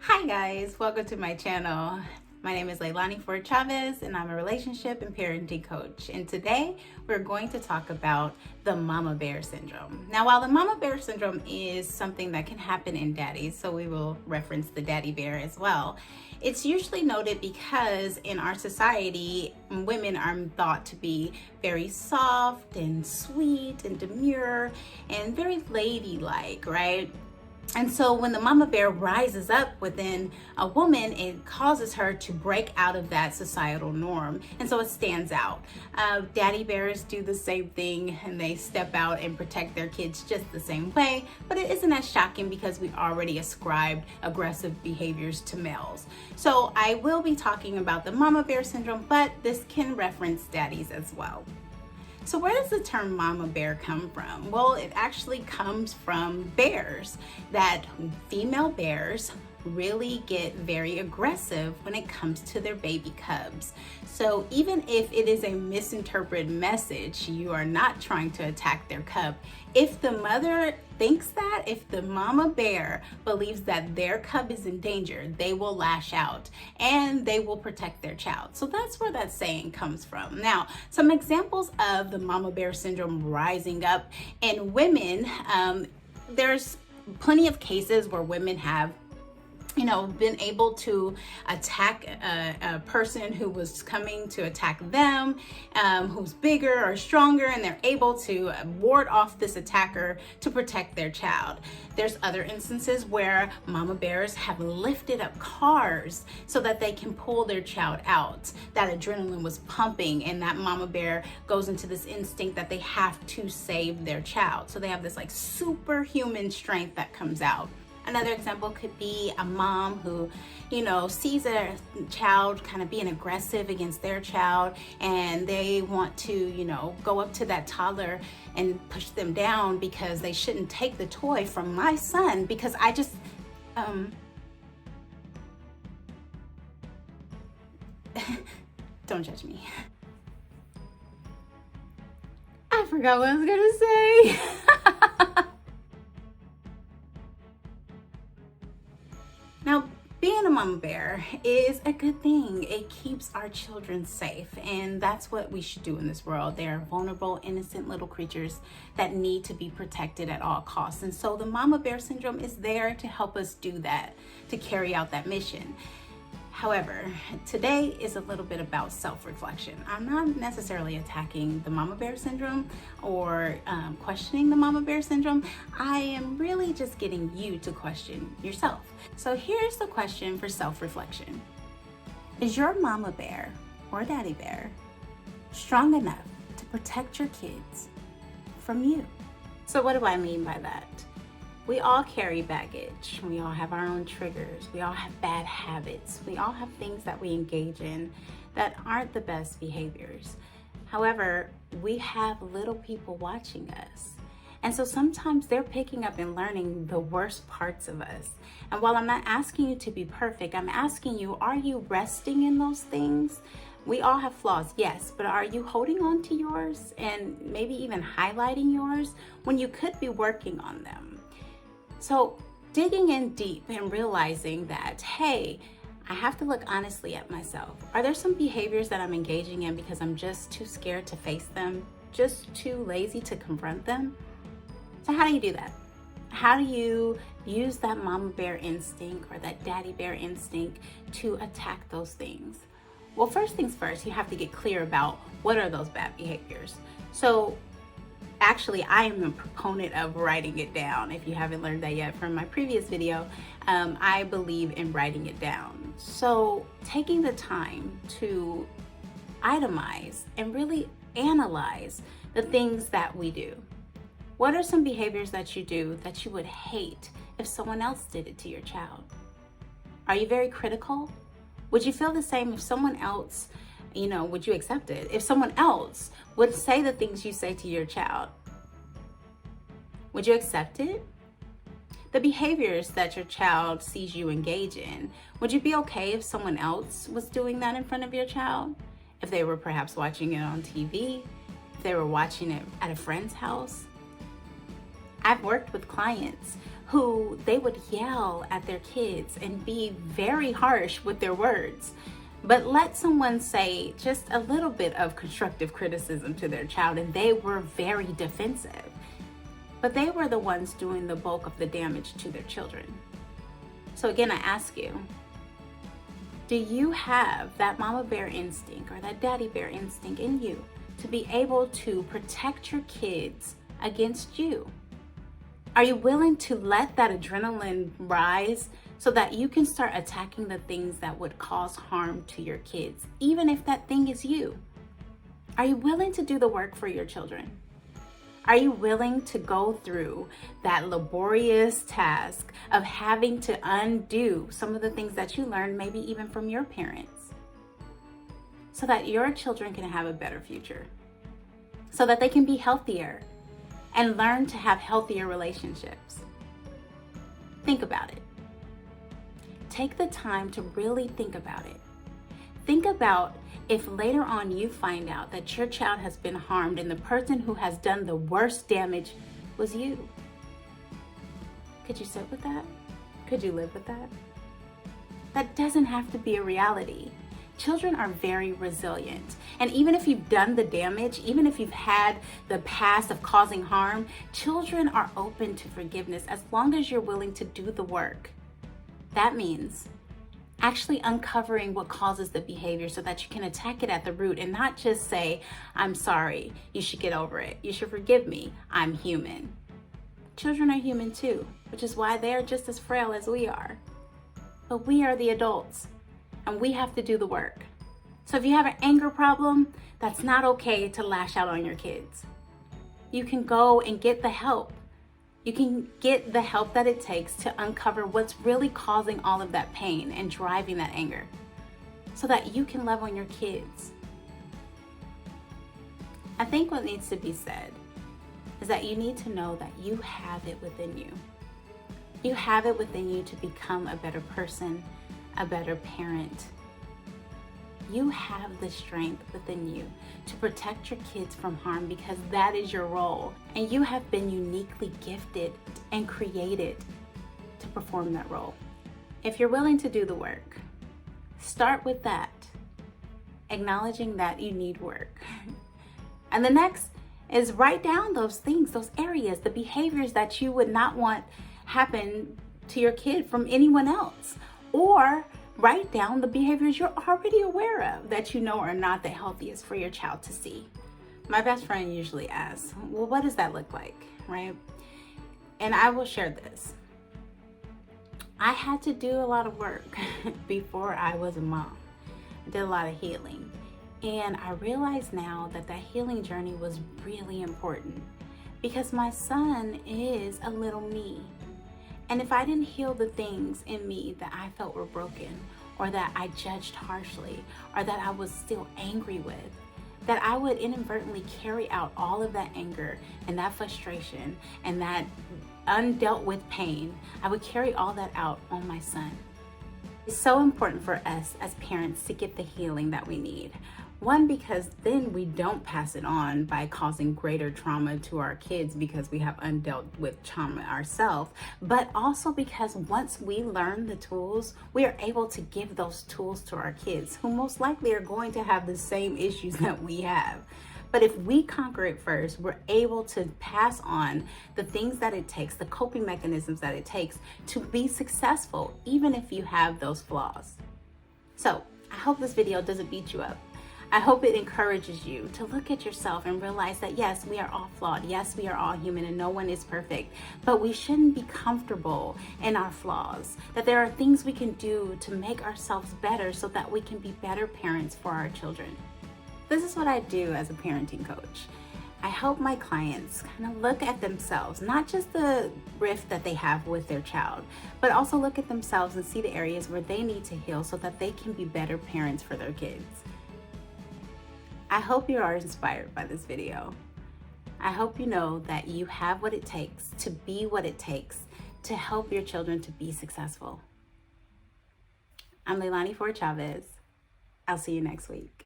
Hi guys, welcome to my channel. My name is Leilani for Chavez and I'm a relationship and parenting coach. And today we're going to talk about the mama bear syndrome. Now, while the mama bear syndrome is something that can happen in daddies, so we will reference the daddy bear as well, it's usually noted because in our society, women are thought to be very soft and sweet and demure and very ladylike, right? And so when the mama bear rises up within a woman, it causes her to break out of that societal norm. And so it stands out. Daddy bears do the same thing and they step out and protect their kids just the same way. But it isn't as shocking because we already ascribed aggressive behaviors to males. So I will be talking about the mama bear syndrome, but this can reference daddies as well. So where does the term mama bear come from? Well, it actually comes from bears, that female bears really get very aggressive when it comes to their baby cubs. So even if it is a misinterpreted message, you are not trying to attack their cub. If the mother thinks that, if the mama bear believes that their cub is in danger, they will lash out and they will protect their child. So that's where that saying comes from. Now, some examples of the mama bear syndrome rising up in women, there's plenty of cases where women have been able to attack a person who was coming to attack them, who's bigger or stronger, and they're able to ward off this attacker to protect their child. There's other instances where mama bears have lifted up cars so that they can pull their child out. That adrenaline was pumping and that mama bear goes into this instinct that they have to save their child. So they have this like superhuman strength that comes out. Another example could be a mom who, sees a child kind of being aggressive against their child and they want to, go up to that toddler and push them down because they shouldn't take the toy from my son because I just, don't judge me. I forgot what I was gonna say. Now, being a mama bear is a good thing. It keeps our children safe, and that's what we should do in this world. They are vulnerable, innocent little creatures that need to be protected at all costs. And so the mama bear syndrome is there to help us do that, to carry out that mission. However, today is a little bit about self-reflection. I'm not necessarily attacking the mama bear syndrome or questioning the mama bear syndrome. I am really just getting you to question yourself. So here's the question for self-reflection. Is your mama bear or daddy bear strong enough to protect your kids from you? So what do I mean by that? We all carry baggage. We all have our own triggers. We all have bad habits. We all have things that we engage in that aren't the best behaviors. However, we have little people watching us. And so sometimes they're picking up and learning the worst parts of us. And while I'm not asking you to be perfect, I'm asking you, are you resting in those things? We all have flaws, yes, but are you holding on to yours and maybe even highlighting yours when you could be working on them? So digging in deep and realizing that, hey, I have to look honestly at myself. Are there some behaviors that I'm engaging in because I'm just too scared to face them, just too lazy to confront them? So how do you do that? How do you use that mama bear instinct or that daddy bear instinct to attack those things? Well, first things first, you have to get clear about what are those bad behaviors. So actually, I am a proponent of writing it down. If you haven't learned that yet from my previous video, I believe in writing it down. So taking the time to itemize and really analyze the things that we do. What are some behaviors that you do that you would hate if someone else did it to your child? Are you very critical? Would you feel the same if someone else, would you accept it? If someone else would say the things you say to your child, would you accept it? The behaviors that your child sees you engage in, would you be okay if someone else was doing that in front of your child? If they were perhaps watching it on TV, if they were watching it at a friend's house? I've worked with clients who they would yell at their kids and be very harsh with their words. But let someone say just a little bit of constructive criticism to their child and they were very defensive. But they were the ones doing the bulk of the damage to their children. So again, I ask you, do you have that mama bear instinct or that daddy bear instinct in you to be able to protect your kids against you? Are you willing to let that adrenaline rise so that you can start attacking the things that would cause harm to your kids, even if that thing is you? Are you willing to do the work for your children? Are you willing to go through that laborious task of having to undo some of the things that you learned, maybe even from your parents, so that your children can have a better future, so that they can be healthier and learn to have healthier relationships? Think about it. Take the time to really think about it. Think about if later on you find out that your child has been harmed and the person who has done the worst damage was you. Could you sit with that? Could you live with that? That doesn't have to be a reality. Children are very resilient. And even if you've done the damage, even if you've had the past of causing harm, children are open to forgiveness as long as you're willing to do the work. That means actually uncovering what causes the behavior so that you can attack it at the root and not just say, I'm sorry, you should get over it, you should forgive me, I'm human. Children are human too, which is why they're just as frail as we are. But we are the adults and we have to do the work. So if you have an anger problem, that's not okay to lash out on your kids. You can go and get the help. You can get the help that it takes to uncover what's really causing all of that pain and driving that anger so that you can love on your kids. I think what needs to be said is that you need to know that you have it within you. You have it within you to become a better person, a better parent. You have the strength within you to protect your kids from harm because that is your role. And you have been uniquely gifted and created to perform that role. If you're willing to do the work, start with that, acknowledging that you need work. And the next is write down those things, those areas, the behaviors that you would not want happen to your kid from anyone else. Or write down the behaviors you're already aware of that you know are not the healthiest for your child to see. My best friend usually asks, well, what does that look like, right? And I will share this. I had to do a lot of work before I was a mom. I did a lot of healing. And I realize now that that healing journey was really important because my son is a little me. And if I didn't heal the things in me that I felt were broken, or that I judged harshly, or that I was still angry with, that I would inadvertently carry out all of that anger and that frustration and that undealt with pain, I would carry all that out on my son. It's so important for us as parents to get the healing that we need. One, because then we don't pass it on by causing greater trauma to our kids because we have undealt with trauma ourselves, but also because once we learn the tools, we are able to give those tools to our kids who most likely are going to have the same issues that we have. But if we conquer it first, we're able to pass on the things that it takes, the coping mechanisms that it takes to be successful, even if you have those flaws. So I hope this video doesn't beat you up. I hope it encourages you to look at yourself and realize that yes, we are all flawed. Yes, we are all human and no one is perfect, but we shouldn't be comfortable in our flaws, that there are things we can do to make ourselves better so that we can be better parents for our children. This is what I do as a parenting coach. I help my clients kind of look at themselves, not just the rift that they have with their child, but also look at themselves and see the areas where they need to heal so that they can be better parents for their kids. I hope you are inspired by this video. I hope you know that you have what it takes to be what it takes to help your children to be successful. I'm Leilani for Chavez. I'll see you next week.